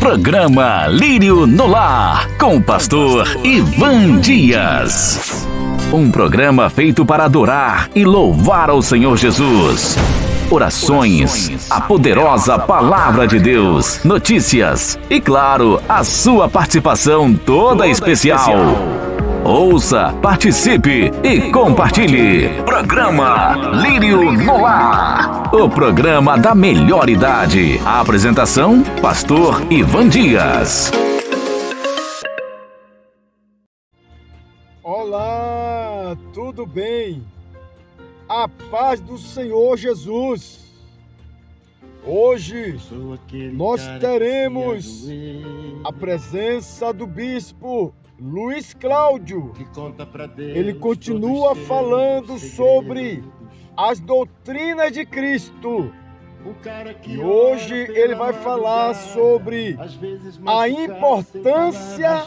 Programa Lírio no Lar, com o pastor Ivan Dias. Um programa feito para adorar e louvar ao Senhor Jesus. Orações, a poderosa palavra de Deus, notícias e, claro, a sua participação toda especial. Ouça, participe e compartilhe. Programa Lírio no Lar, o programa da melhor idade. A apresentação, pastor Ivan Dias. Olá, tudo bem? A paz do Senhor Jesus. Hoje nós teremos a presença do bispo Luiz Cláudio. Ele continua falando sobre as doutrinas de Cristo. E hoje ele vai falar sobre a importância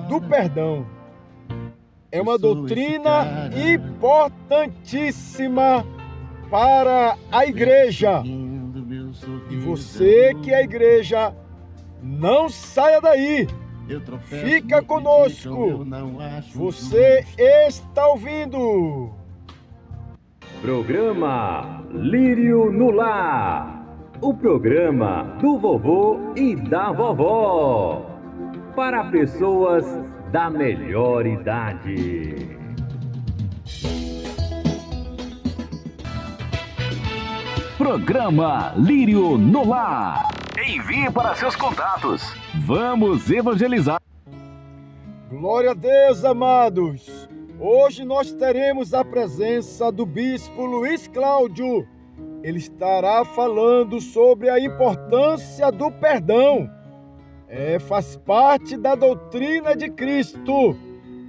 do perdão. É uma doutrina importantíssima para a igreja. E você que é a igreja, não saia daí. Fica conosco. Você está ouvindo Programa Lírio no Lar, o programa do vovô e da vovó, para pessoas da melhor idade. Programa Lírio no Lar. Envie para seus contatos. Vamos evangelizar. Glória a Deus, amados. Hoje nós teremos a presença do bispo Luiz Cláudio. Ele estará falando sobre a importância do perdão. Faz parte da doutrina de Cristo,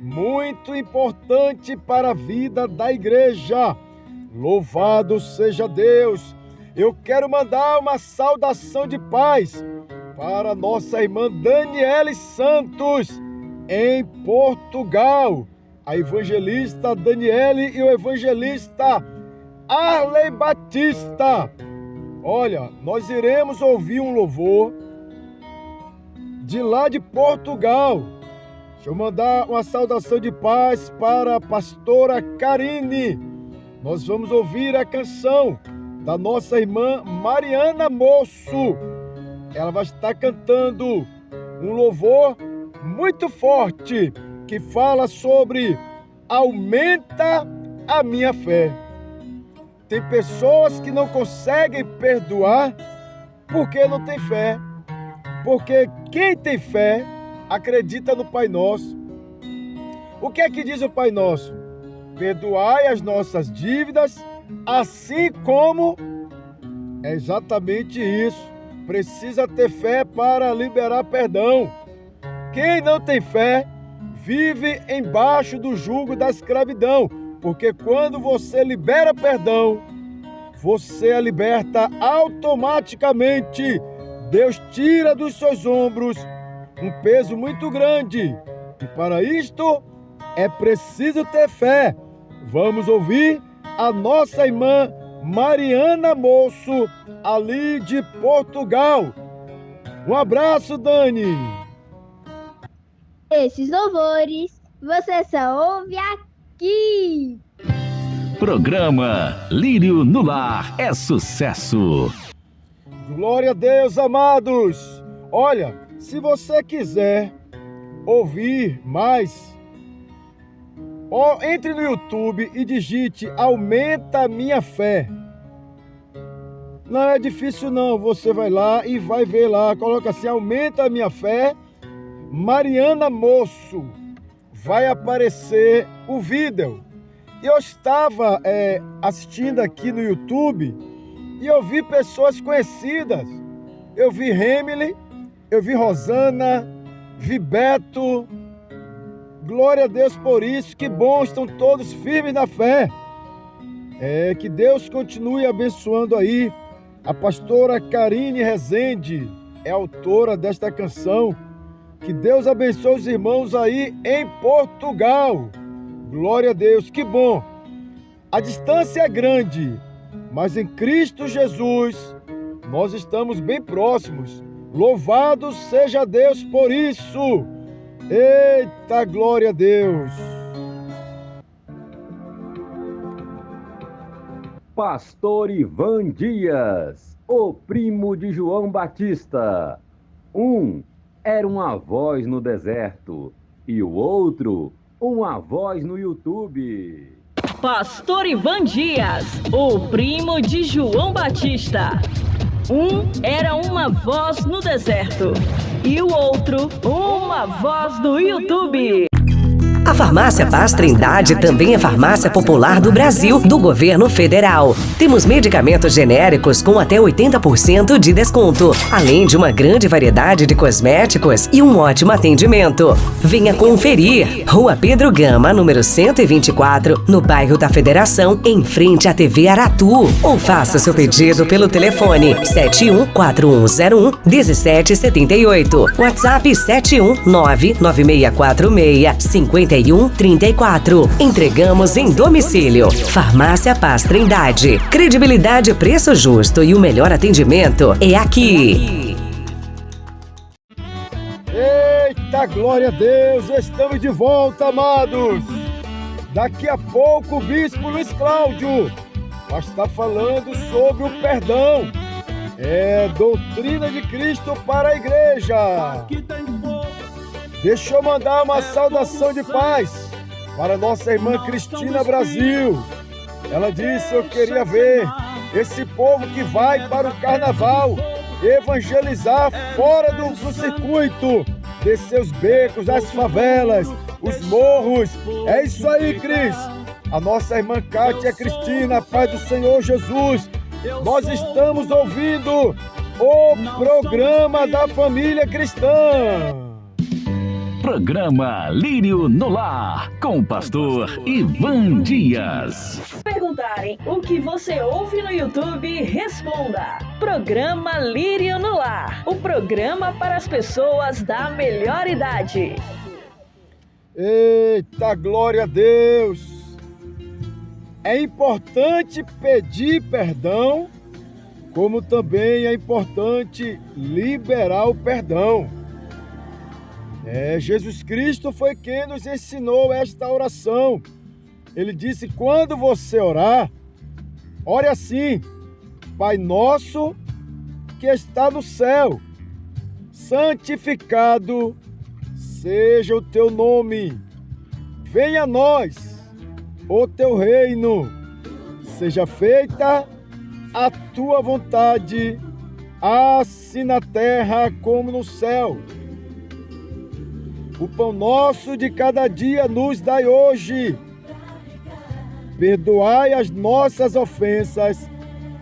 muito importante para a vida da igreja. Louvado seja Deus! Eu quero mandar uma saudação de paz para nossa irmã Daniele Santos, em Portugal. A evangelista Daniele e o evangelista Arley Batista. Olha, nós iremos ouvir um louvor de lá de Portugal. Deixa eu mandar uma saudação de paz para a pastora Karine. Nós vamos ouvir a canção da nossa irmã Mariana Moço. Ela vai estar cantando um louvor muito forte que fala sobre aumenta a minha fé. Tem pessoas que não conseguem perdoar porque não tem fé. Porque quem tem fé acredita no Pai Nosso. O que é que diz o Pai Nosso? Perdoai as nossas dívidas, assim como... É exatamente isso. Precisa ter fé para liberar perdão. Quem não tem fé vive embaixo do jugo da escravidão. Porque quando você libera perdão, você a liberta automaticamente. Deus tira dos seus ombros um peso muito grande. E para isto é preciso ter fé. Vamos ouvir a nossa irmã Mariana Moço, ali de Portugal. Um abraço, Dani. Esses louvores você só ouve aqui. Programa Lírio no Lar é sucesso. Glória a Deus, amados. Olha, se você quiser ouvir mais, entre no YouTube e digite Aumenta a Minha Fé. Não é difícil não, você vai lá e vai ver lá, coloca assim, Aumenta a Minha Fé, Mariana Moço. Vai aparecer o vídeo. Eu estava assistindo aqui no YouTube e eu vi pessoas conhecidas. Eu vi Remily, eu vi Rosana, vi Beto. Glória a Deus por isso, que bom, estão todos firmes na fé. Que Deus continue abençoando aí. A pastora Karine Rezende é autora desta canção. Que Deus abençoe os irmãos aí em Portugal. Glória a Deus, que bom. A distância é grande, mas em Cristo Jesus nós estamos bem próximos. Louvado seja Deus por isso! Eita, glória a Deus! Pastor Ivan Dias, o primo de João Batista. Um era uma voz no deserto e o outro, uma voz no YouTube. Pastor Ivan Dias, o primo de João Batista. Um era uma voz no deserto e o outro, uma voz no YouTube. A Farmácia Paz Trindade também é farmácia popular do Brasil, do governo federal. Temos medicamentos genéricos com até 80% de desconto, além de uma grande variedade de cosméticos e um ótimo atendimento. Venha conferir. Rua Pedro Gama, número 124, no bairro da Federação, em frente à TV Aratu. Ou faça seu pedido pelo telefone 714101-1778. WhatsApp 71996465134. Entregamos em domicílio. Farmácia Paz Trindade. Credibilidade, preço justo e o melhor atendimento é aqui. Eita, glória a Deus! Estamos de volta, amados! Daqui a pouco o Bispo Luiz Cláudio vai estar falando sobre o perdão. É doutrina de Cristo para a igreja. Deixa eu mandar uma saudação de paz para nossa irmã Cristina Brasil. Ela disse: eu queria ver esse povo que vai para o carnaval evangelizar fora do circuito, descer os becos, as favelas, os morros. É isso aí, Cris. A nossa irmã Kátia Cristina, paz do Senhor Jesus. Nós estamos ouvindo o programa da família cristã. Programa Lírio no Lar, com o pastor Ivan Dias. Perguntarem o que você ouve no YouTube, responda. Programa Lírio no Lar, o programa para as pessoas da melhor idade. Eita, glória a Deus! É importante pedir perdão, como também é importante liberar o perdão. Jesus Cristo foi quem nos ensinou esta oração. Ele disse: quando você orar, ore assim: Pai nosso que está no céu, santificado seja o teu nome. Venha a nós o teu reino. Seja feita a tua vontade, assim na terra como no céu. O pão nosso de cada dia nos dai hoje. Perdoai as nossas ofensas,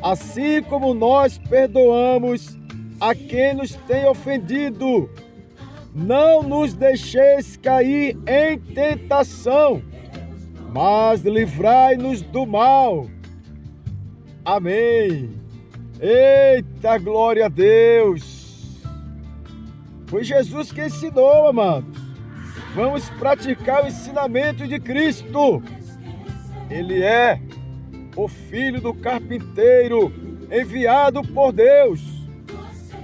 assim como nós perdoamos a quem nos tem ofendido. Não nos deixeis cair em tentação, mas livrai-nos do mal. Amém. Eita, glória a Deus. Foi Jesus que ensinou, amados. Vamos praticar o ensinamento de Cristo. Ele é o Filho do Carpinteiro, enviado por Deus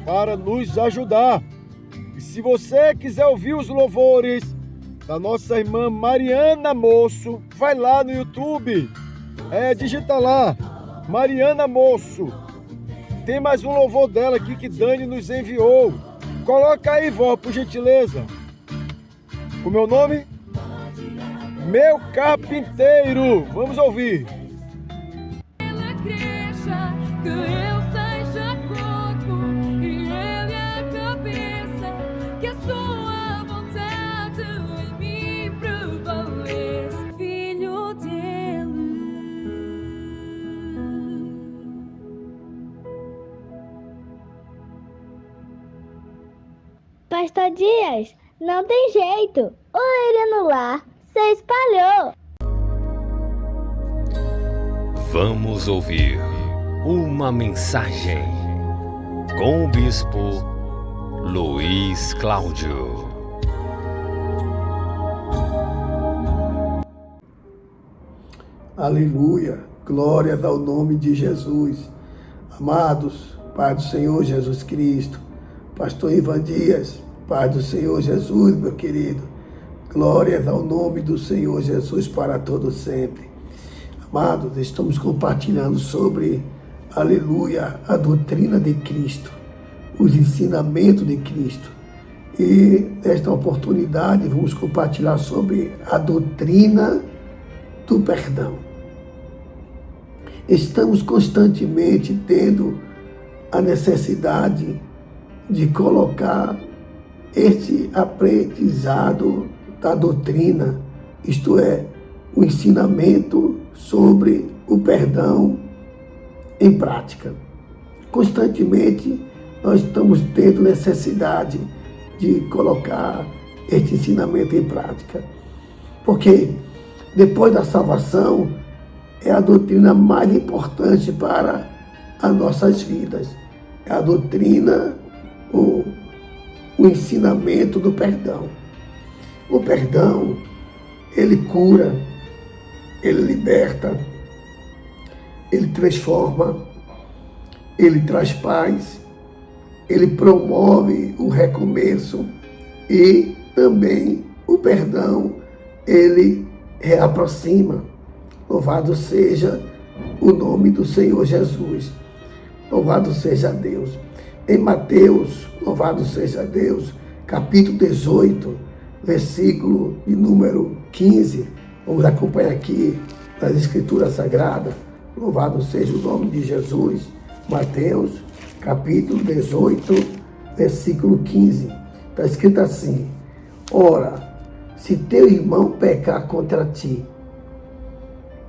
para nos ajudar. E se você quiser ouvir os louvores da nossa irmã Mariana Moço, vai lá no YouTube, digita lá, Mariana Moço. Tem mais um louvor dela aqui que Dani nos enviou. Coloca aí, vó, por gentileza. O meu nome? Meu Carpinteiro. Vamos ouvir. Ela cresça, que eu seja corpo e ele a cabeça, que a sua vontade em mim prevaleça, filho dele. Pastor Dias, não tem jeito. O Lírio no Lar se espalhou. Vamos ouvir uma mensagem com o Bispo Luiz Cláudio. Aleluia, glórias ao nome de Jesus. Amados, Pai do Senhor Jesus Cristo, Pastor Ivan Dias, Pai do Senhor Jesus, meu querido. Glórias ao nome do Senhor Jesus para todo sempre. Amados, estamos compartilhando sobre, aleluia, a doutrina de Cristo, os ensinamentos de Cristo. E nesta oportunidade vamos compartilhar sobre a doutrina do perdão. Estamos constantemente tendo a necessidade de colocar este aprendizado da doutrina, isto é, o ensinamento sobre o perdão em prática. Constantemente nós estamos tendo necessidade de colocar este ensinamento em prática, porque depois da salvação é a doutrina mais importante para as nossas vidas. É a doutrina, o ensinamento do perdão. O perdão, ele cura, ele liberta, ele transforma, ele traz paz, ele promove o recomeço e também o perdão, ele reaproxima. Louvado seja o nome do Senhor Jesus. Louvado seja Deus. Em Mateus, louvado seja Deus, capítulo 18, versículo de número 15. Vamos acompanhar aqui nas Escrituras Sagradas. Louvado seja o nome de Jesus. Mateus, capítulo 18, versículo 15. Está escrito assim: ora, se teu irmão pecar contra ti,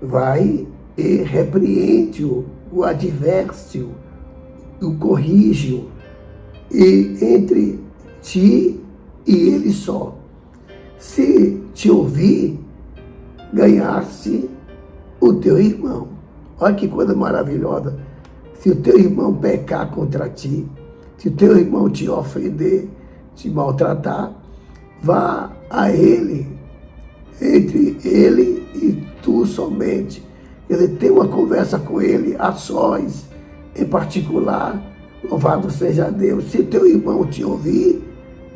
vai e repreende-o, o adverte-o, o corrige-o, e entre ti e ele só. Se te ouvir, ganhaste o teu irmão. Olha que coisa maravilhosa. Se o teu irmão pecar contra ti, se o teu irmão te ofender, te maltratar, vá a ele, entre ele e tu somente. Quer dizer, tem uma conversa com ele a sós, em particular. Louvado seja Deus. Se teu irmão te ouvir,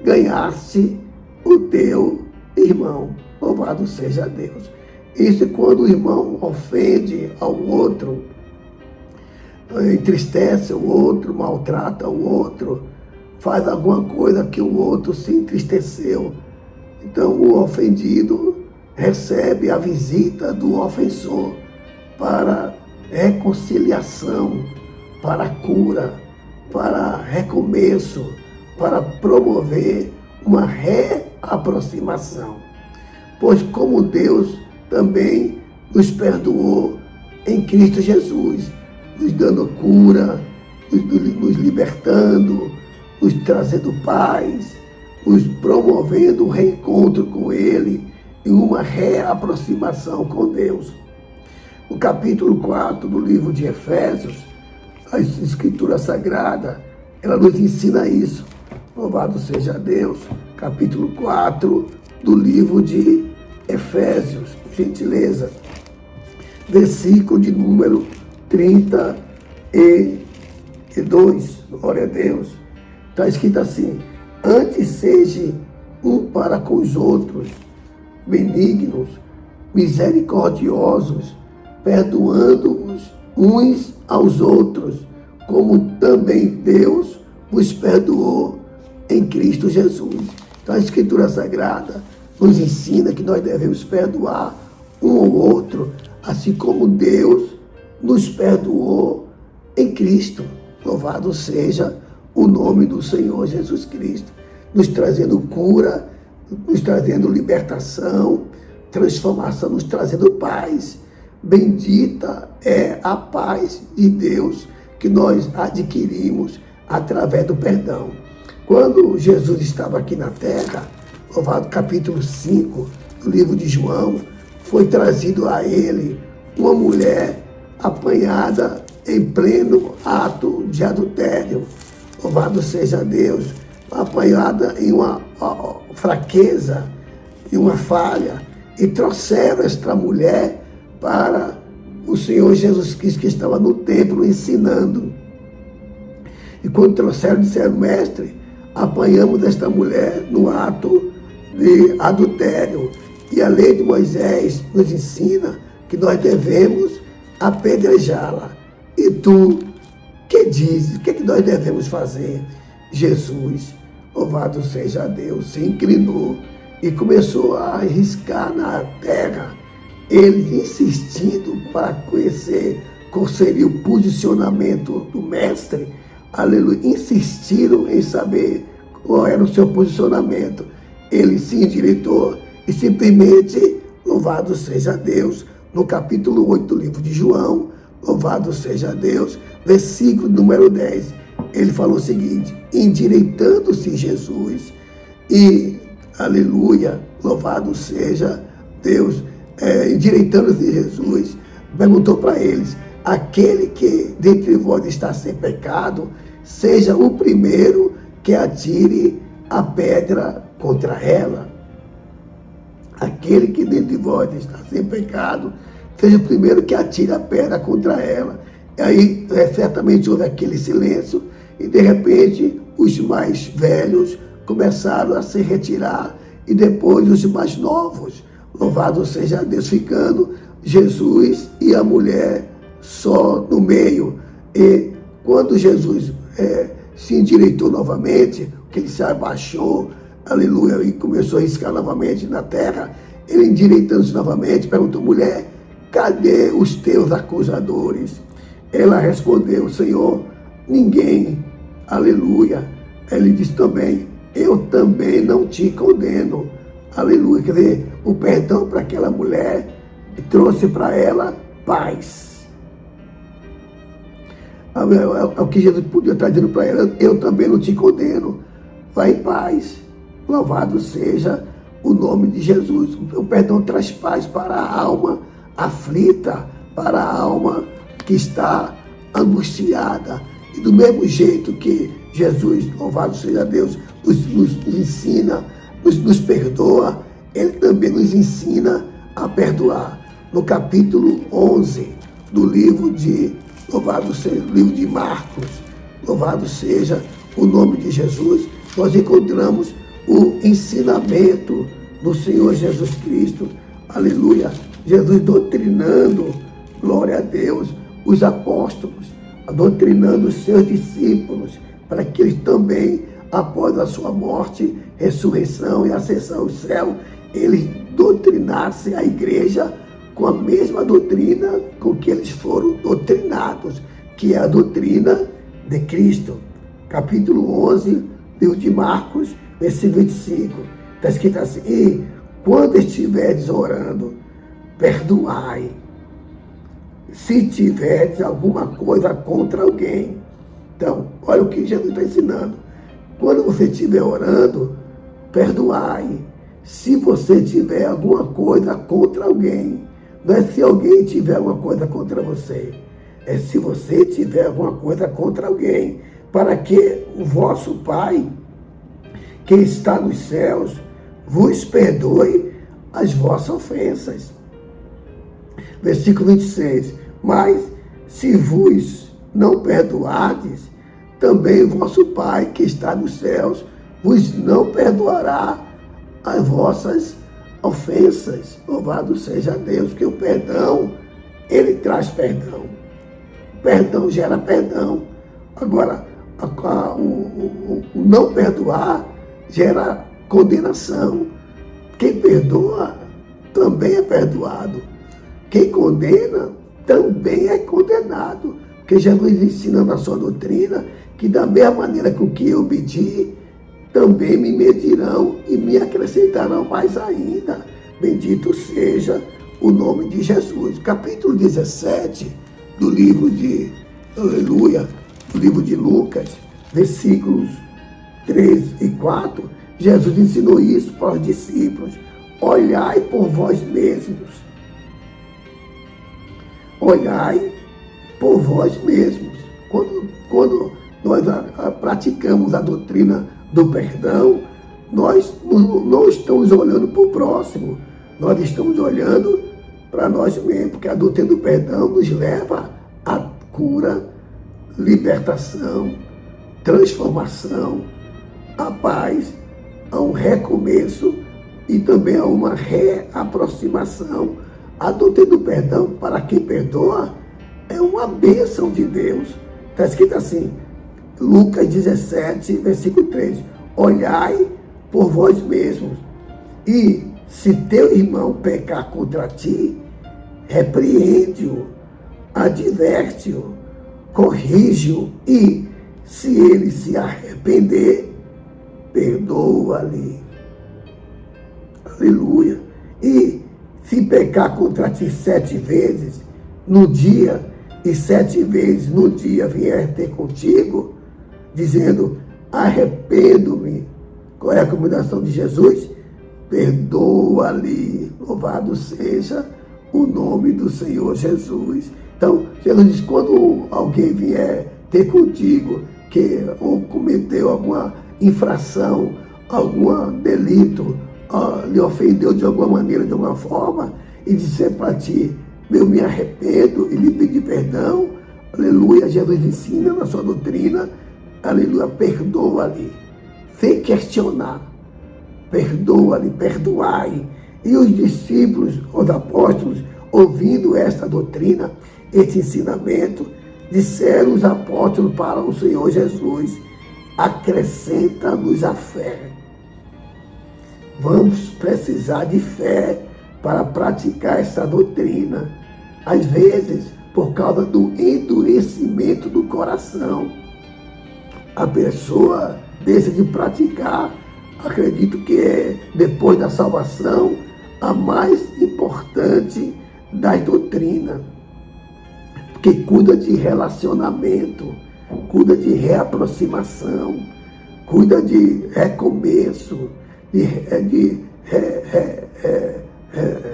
ganhaste o teu irmão. Louvado seja Deus. Isso é quando o irmão ofende ao outro, entristece o outro, maltrata o outro, faz alguma coisa que o outro se entristeceu. Então o ofendido recebe a visita do ofensor para reconciliação, para cura, para recomeço, para promover uma reaproximação. Pois como Deus também nos perdoou em Cristo Jesus, nos dando cura, nos libertando, nos trazendo paz, nos promovendo um reencontro com Ele e uma reaproximação com Deus. O capítulo 4 do livro de Efésios, a Escritura Sagrada, ela nos ensina isso. Louvado seja Deus. Capítulo 4 do livro de Efésios, gentileza. Versículo de número 32. Glória a Deus. Está escrito assim: antes seja um para com os outros, benignos, misericordiosos, perdoando-vos uns aos outros, como também Deus vos perdoou em Cristo Jesus. Então a Escritura Sagrada nos ensina que nós devemos perdoar um ao outro, assim como Deus nos perdoou em Cristo. Louvado seja o nome do Senhor Jesus Cristo, nos trazendo cura, nos trazendo libertação, transformação, nos trazendo paz. Bendita é a paz de Deus que nós adquirimos através do perdão. Quando Jesus estava aqui na terra, louvado, capítulo 5 do livro de João, foi trazido a ele uma mulher apanhada em pleno ato de adultério. Louvado seja Deus, apanhada em uma fraqueza, em uma falha, e trouxeram esta mulher para o Senhor Jesus Cristo, que estava no templo ensinando. E quando trouxeram, disseram: mestre, apanhamos esta mulher no ato de adultério. E a lei de Moisés nos ensina que nós devemos apedrejá-la. E tu, que dizes? O que é que nós devemos fazer? Jesus, louvado seja Deus, se inclinou e começou a riscar na terra. Ele insistindo para conhecer qual seria o posicionamento do mestre. Aleluia. Insistiram em saber qual era o seu posicionamento. Ele se endireitou e simplesmente, louvado seja Deus, no capítulo 8 do livro de João, louvado seja Deus, versículo número 10, ele falou o seguinte: endireitando-se Jesus e, aleluia, louvado seja Deus, endireitando-se Jesus, perguntou para eles: aquele que dentre vós está sem pecado, seja o primeiro que atire a pedra contra ela. Aquele que dentre vós está sem pecado, seja o primeiro que atire a pedra contra ela. E aí, certamente houve aquele silêncio, e de repente os mais velhos começaram a se retirar, e depois os mais novos, louvado seja Deus, ficando Jesus e a mulher só no meio. E quando Jesus se endireitou novamente, que ele se abaixou, aleluia, e começou a riscar novamente na terra, ele endireitando-se novamente, perguntou: mulher, cadê os teus acusadores? Ela respondeu: Senhor, ninguém. Aleluia. Ele disse também: eu também não te condeno. Aleluia. Quer dizer, o perdão para aquela mulher trouxe para ela paz. É o que Jesus podia estar dizendo para ela: eu também não te condeno. Vai em paz. Louvado seja o nome de Jesus. O perdão traz paz para a alma aflita, para a alma que está angustiada. E do mesmo jeito que Jesus, louvado seja Deus, nos ensina, nos perdoa, ele também nos ensina a perdoar. No capítulo 11 do livro de, louvado seja, livro de Marcos, louvado seja o nome de Jesus, nós encontramos o ensinamento do Senhor Jesus Cristo, aleluia, Jesus doutrinando, glória a Deus, os apóstolos, doutrinando os seus discípulos, para que eles também, após a sua morte, ressurreição e ascensão ao céu, eles doutrinassem a igreja com a mesma doutrina com que eles foram doutrinados, que é a doutrina de Cristo. Capítulo 11, livro de Marcos, versículo 25, está escrito assim: e quando estiveres orando, perdoai, se tiveres alguma coisa contra alguém. Então, olha o que Jesus está ensinando. Quando você estiver orando, perdoai, se você tiver alguma coisa contra alguém. Não é se alguém tiver alguma coisa contra você, é se você tiver alguma coisa contra alguém, para que o vosso Pai, que está nos céus, vos perdoe as vossas ofensas. Versículo 26. Mas se vos não perdoardes, também vosso Pai, que está nos céus, vos não perdoará as vossas ofensas. Louvado seja Deus, que o perdão, ele traz perdão. O perdão gera perdão. Agora, o não perdoar gera condenação. Quem perdoa também é perdoado. Quem condena também é condenado. Porque Jesus ensina na sua doutrina que da mesma maneira com que eu medi, também me medirão e me acrescentarão mais ainda. Bendito seja o nome de Jesus. Capítulo 17 do livro de, aleluia, do livro de Lucas, versículos 3 e 4, Jesus ensinou isso para os discípulos: olhai por vós mesmos. Olhai por vós mesmos. Quando nós praticamos a doutrina do perdão, nós não estamos olhando para o próximo, nós estamos olhando para nós mesmos, porque a doutrina do perdão nos leva à cura, libertação, transformação, a paz, a um recomeço e também a uma reaproximação. A doutrina do perdão, para quem perdoa, é uma bênção de Deus. Está escrito assim, Lucas 17, versículo 3. Olhai por vós mesmos, e se teu irmão pecar contra ti, repreende-o, adverte-o, corrige-o, e se ele se arrepender, perdoa-lhe. Aleluia. E se pecar contra ti 7 vezes no dia, e 7 vezes no dia vier ter contigo, dizendo, arrependo-me. Qual é a recomendação de Jesus? Perdoa-lhe. Louvado seja o nome do Senhor Jesus. Então, Jesus diz, quando alguém vier ter contigo, que ou cometeu alguma infração, algum delito, lhe ofendeu de alguma maneira, de alguma forma, e disser para ti, eu me arrependo e lhe pedir perdão, aleluia, Jesus ensina na sua doutrina, aleluia, perdoa-lhe, sem questionar, perdoa-lhe, perdoai. E os discípulos, os apóstolos, ouvindo esta doutrina, este ensinamento, disseram os apóstolos para o Senhor Jesus, acrescenta-nos a fé. Vamos precisar de fé para praticar essa doutrina. Às vezes, por causa do endurecimento do coração, a pessoa deixa de praticar. Acredito que é, depois da salvação, a mais importante das doutrinas. Porque cuida de relacionamento, cuida de reaproximação, cuida de recomeço, de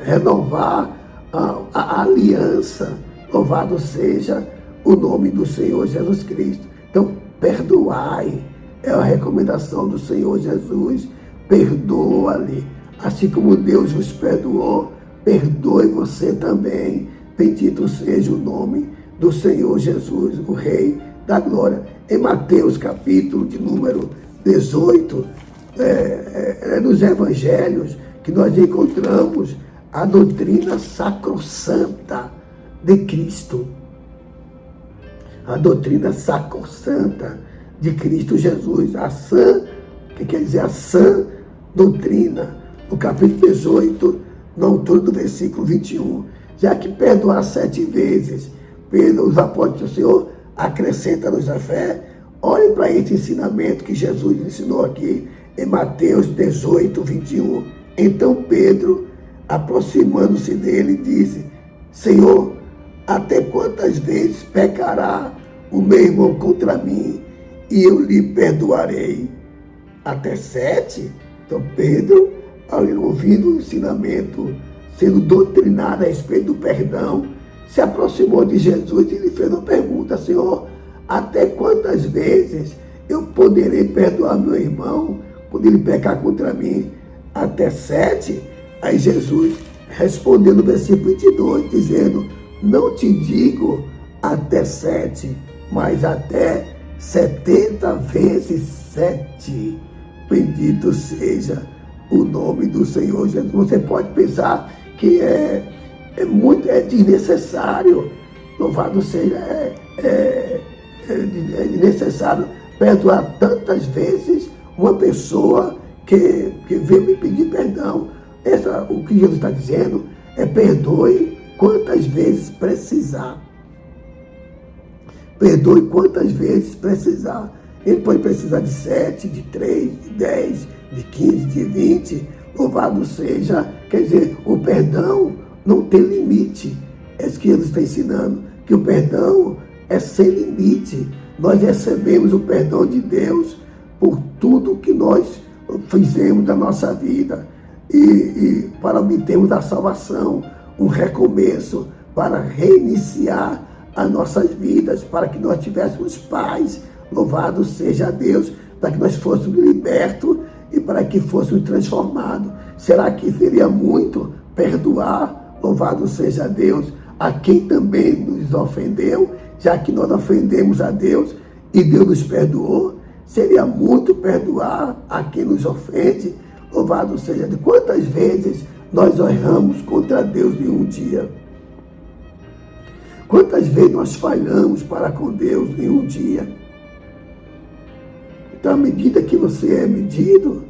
renovar a aliança. Louvado seja o nome do Senhor Jesus Cristo. Então, perdoai. É a recomendação do Senhor Jesus. Perdoa-lhe. Assim como Deus vos perdoou, perdoe você também. Bendito seja o nome do Senhor Jesus, o Rei da Glória. Em Mateus, capítulo de número 18, nos Evangelhos, que nós encontramos a doutrina sacrossanta de Cristo. A doutrina sacrossanta de Cristo Jesus. A sã, que quer dizer a sã doutrina. No capítulo 18, na altura do versículo 21. Já que perdoar 7 vezes, Pedro, os apóstolos do Senhor, acrescenta-nos a fé. Olhem para esse ensinamento que Jesus ensinou aqui em Mateus 18, 21. Então Pedro, aproximando-se dele, disse, Senhor, até quantas vezes pecará o meu irmão contra mim e eu lhe perdoarei? Até 7? Então Pedro, ali ouvindo o ensinamento, sendo doutrinado a respeito do perdão, se aproximou de Jesus e lhe fez uma pergunta, Senhor, até quantas vezes eu poderei perdoar meu irmão quando ele pecar contra mim? Até 7? Aí Jesus respondeu no versículo 22, dizendo, não te digo até 7, mas até 70 vezes 7. Bendito seja o nome do Senhor Jesus. Você pode pensar que é desnecessário, louvado seja, é desnecessário perdoar tantas vezes uma pessoa que veio me pedir perdão. O que Jesus está dizendo é perdoe quantas vezes precisar. Perdoe quantas vezes precisar. Ele pode precisar de 7, de 3, de 10, de 15, de 20. Louvado seja. Quer dizer, o perdão não tem limite. É isso que Jesus está ensinando. Que o perdão é sem limite. Nós recebemos o perdão de Deus por tudo que nós fizemos da nossa vida. E para obtermos a salvação, um recomeço, para reiniciar as nossas vidas, para que nós tivéssemos paz. Louvado seja Deus, para que nós fôssemos libertos e para que fôssemos transformados. Será que seria muito perdoar, louvado seja Deus, a quem também nos ofendeu, já que nós ofendemos a Deus e Deus nos perdoou? Seria muito perdoar a quem nos ofende. Louvado seja Deus. Quantas vezes nós erramos contra Deus em um dia? Quantas vezes nós falhamos para com Deus em um dia? Então, à medida que você é medido,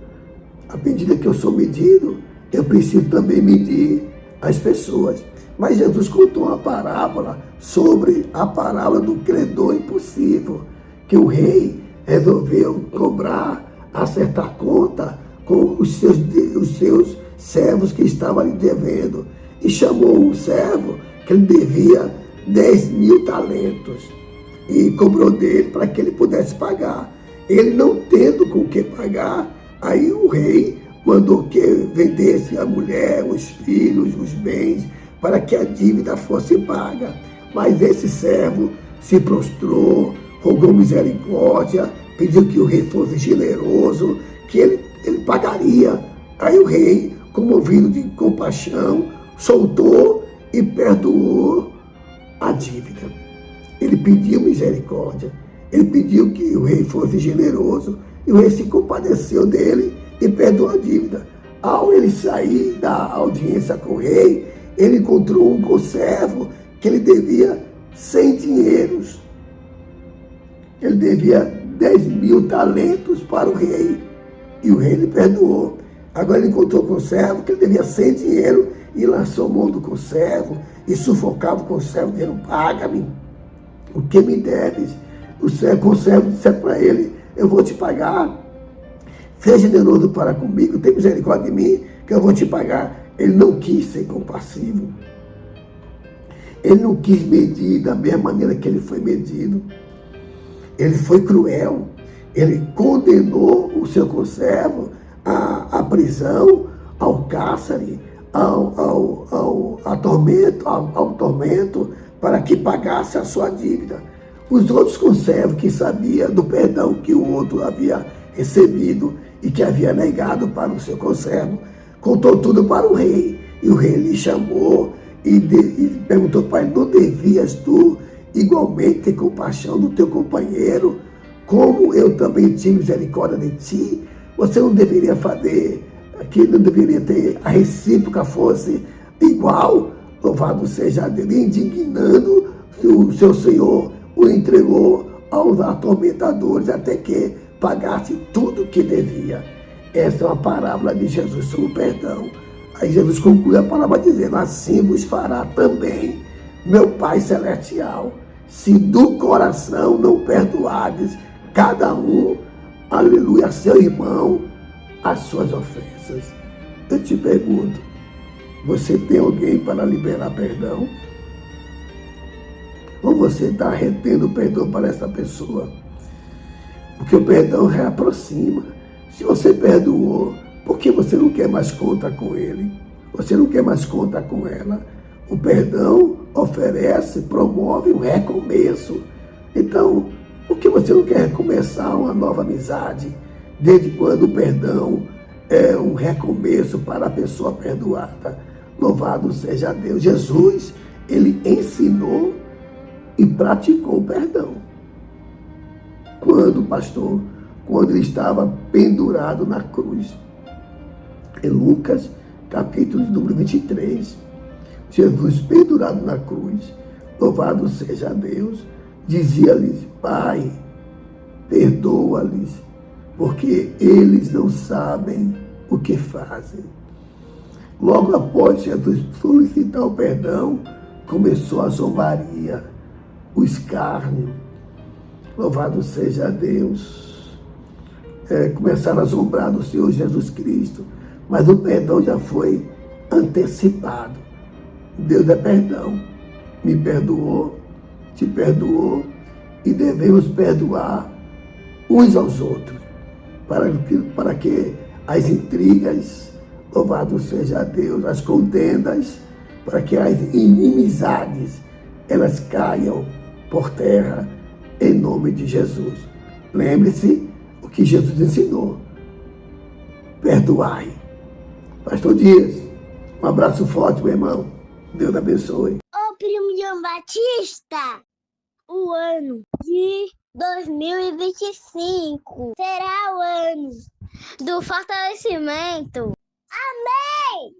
à medida que eu sou medido, eu preciso também medir as pessoas. Mas Jesus contou uma parábola sobre a parábola do credor impossível, que o rei resolveu cobrar, acertar conta com os seus servos que estavam ali devendo. E chamou um servo que ele devia 10.000 talentos e cobrou dele para que ele pudesse pagar. Ele não tendo com o que pagar, aí o rei mandou que vendesse a mulher, os filhos, os bens, para que a dívida fosse paga. Mas esse servo se prostrou, rogou misericórdia, pediu que o rei fosse generoso, que ele pagaria. Aí o rei, comovido de compaixão, soltou e perdoou a dívida. Ele pediu misericórdia, ele pediu que o rei fosse generoso, e o rei se compadeceu dele e perdoou a dívida. Ao ele sair da audiência com o rei, ele encontrou um conservo que ele devia 100 dinheiros. Ele devia 10.000 talentos para o rei, e o rei lhe perdoou. Agora ele encontrou o conservo que ele devia 100 dinheiro e lançou mão do conservo e sufocava o conservo, dizendo: paga-me o que me deves. O conservo disse para ele: eu vou te pagar, seja generoso para comigo, tem misericórdia de mim, que eu vou te pagar. Ele não quis ser compassivo, ele não quis medir da mesma maneira que ele foi medido. Ele foi cruel, ele condenou o seu conservo à prisão, ao cárcere, ao tormento, para que pagasse a sua dívida. Os outros conservos, que sabiam do perdão que o outro havia recebido e que havia negado para o seu conservo, contou tudo para o rei. E o rei lhe chamou e perguntou para ele: não devias tu igualmente ter compaixão do teu companheiro, como eu também tive misericórdia de ti? Você não deveria fazer, que não deveria ter a recíproca fosse igual? Louvado seja Deus. Indignando, o seu senhor o entregou aos atormentadores até que pagasse tudo que devia. Essa é uma parábola de Jesus sobre o perdão. Aí Jesus conclui a parábola dizendo: assim vos fará também meu Pai Celestial, se do coração não perdoardes cada um, aleluia, seu irmão, as suas ofensas. Eu te pergunto, você tem alguém para liberar perdão? Ou você está retendo perdão para essa pessoa? Porque o perdão reaproxima. Se você perdoou, por que você não quer mais conta com ele? Você não quer mais conta com ela? O perdão oferece, promove um recomeço. Então, por que você não quer recomeçar uma nova amizade? Desde quando o perdão é um recomeço para a pessoa perdoada? Louvado seja Deus. Jesus, ele ensinou e praticou o perdão. Quando, pastor? Quando ele estava pendurado na cruz. Em Lucas, capítulo número 23, Jesus pendurado na cruz, louvado seja Deus, dizia-lhes: Pai, perdoa-lhes, porque eles não sabem o que fazem. Logo após Jesus solicitar o perdão, começou a zombaria, o escárnio. Louvado seja Deus. Começaram a zombrar do Senhor Jesus Cristo, mas o perdão já foi antecipado. Deus é perdão, me perdoou, te perdoou, e devemos perdoar uns aos outros, para que as intrigas, louvado seja Deus, as contendas, para que as inimizades, elas caiam por terra, em nome de Jesus. Lembre-se o que Jesus ensinou: perdoai. Pastor Dias, um abraço forte, meu irmão. Deus abençoe. Ô, primo João Batista, o ano de 2025 será o ano do fortalecimento. Amém!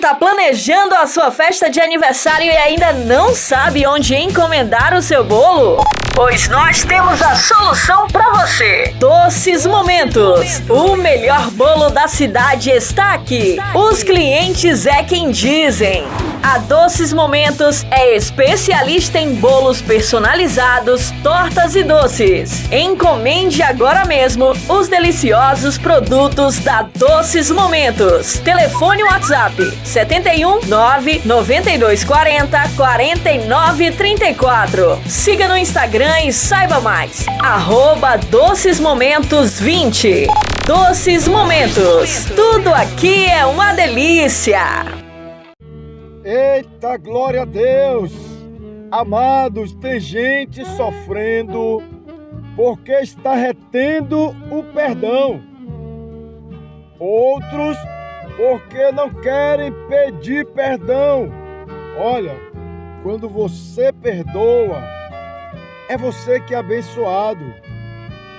Tá planejando a sua festa de aniversário e ainda não sabe onde encomendar o seu bolo? Pois nós temos a solução para você. Doces Momentos. O melhor bolo da cidade está aqui. Os clientes é quem dizem. A Doces Momentos é especialista em bolos personalizados, tortas e doces. Encomende agora mesmo os deliciosos produtos da Doces Momentos. Telefone WhatsApp 71 99240 4934. Siga no Instagram e saiba mais. @docesmomentos20. Doces Momentos. Tudo aqui é uma delícia. Eita, glória a Deus! Amados, tem gente sofrendo porque está retendo o perdão. Outros porque não querem pedir perdão. Olha, quando você perdoa, é você que é abençoado.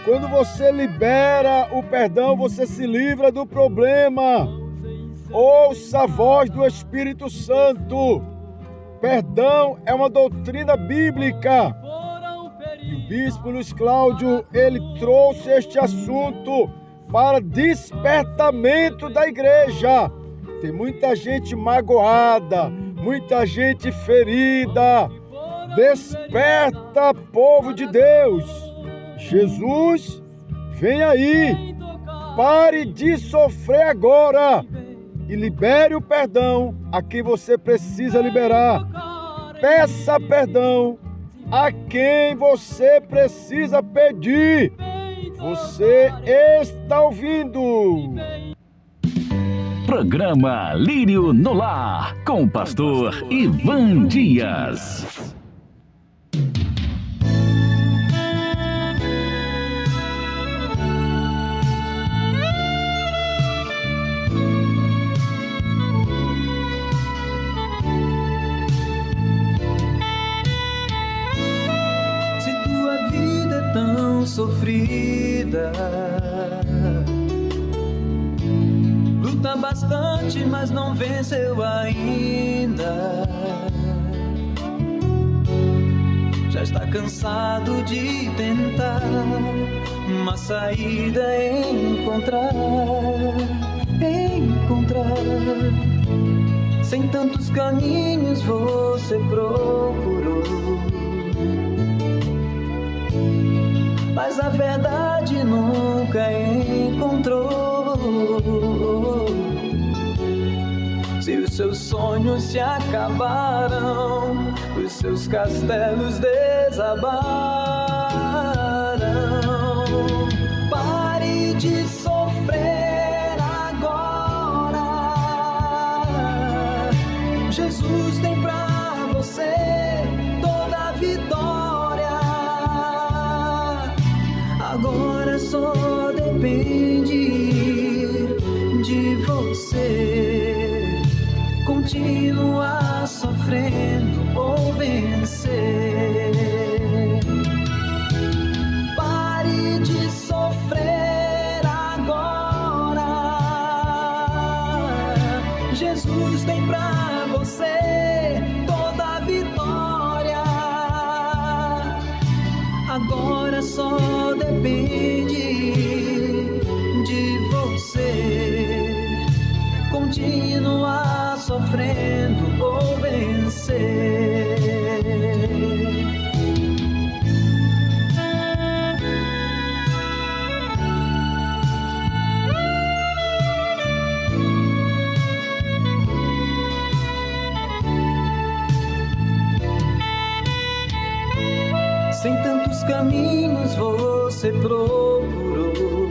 Quando você libera o perdão, você se livra do problema. Ouça a voz do Espírito Santo. Perdão é uma doutrina bíblica. E o bispo Luiz Cláudio, ele trouxe este assunto para despertamento da igreja. Tem muita gente magoada, muita gente ferida. Desperta, povo de Deus. Jesus, vem aí. Pare de sofrer agora e libere o perdão a quem você precisa liberar. Peça perdão a quem você precisa pedir. Você está ouvindo? Programa Lírio no Lar, com o pastor Ivan Dias. Se tua vida é tão sofrida, luta bastante, mas não venceu ainda. Já está cansado de tentar uma saída, encontrar. Sem tantos caminhos você procurou, mas a verdade nunca encontrou. Se os seus sonhos se acabaram, os seus castelos desabaram. Pare de sofrer agora. Jesus tem pra você toda a vitória. Agora só depende de você continuar sofrendo ou vencer. Pare de sofrer agora. Jesus tem pra você toda a vitória. Agora só depende de você continuar sofrendo ou vencer. Sem tantos caminhos você procurou,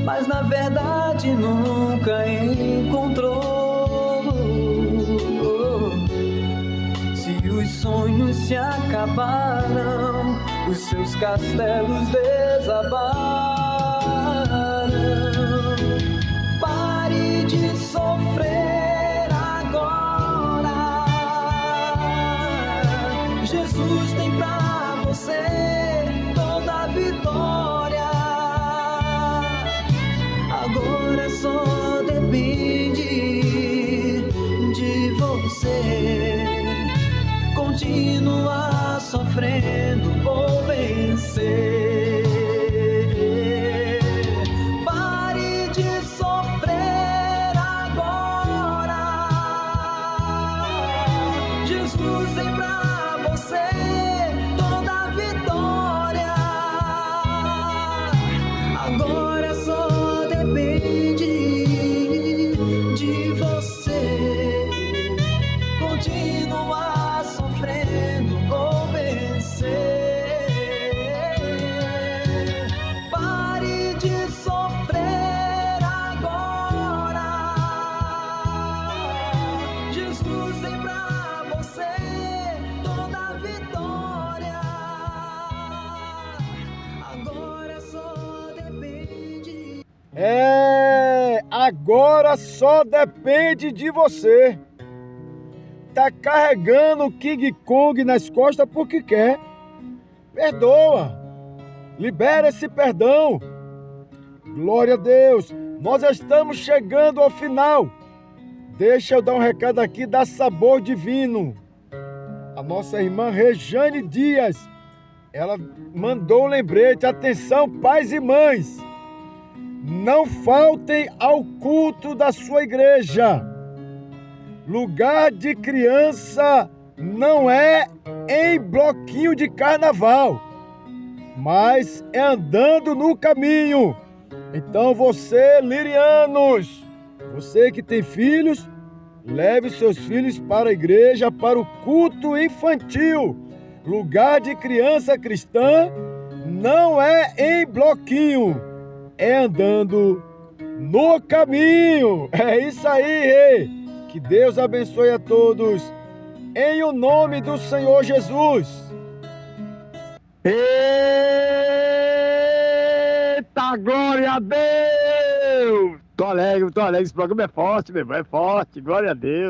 mas na verdade nunca encontrou. Se os sonhos se acabaram, os seus castelos desabaram. Pare de sofrer agora. Agora só depende de você. Tá carregando o King Kong nas costas porque quer. Perdoa. Libera esse perdão. Glória a Deus. Nós estamos chegando ao final. Deixa eu dar um recado aqui da Sabor Divino. A nossa irmã Rejane Dias, ela mandou um lembrete. Atenção, pais e mães. Não faltem ao culto da sua igreja. Lugar de criança não é em bloquinho de carnaval, mas é andando no caminho. Então você, lirianos, você que tem filhos, leve seus filhos para a igreja, para o culto infantil. Lugar de criança cristã não é em bloquinho, é andando no caminho. É isso aí, rei. Que Deus abençoe a todos, em o nome do Senhor Jesus. Eita, glória a Deus! Tô alegre, esse programa é forte, meu irmão, é forte, glória a Deus.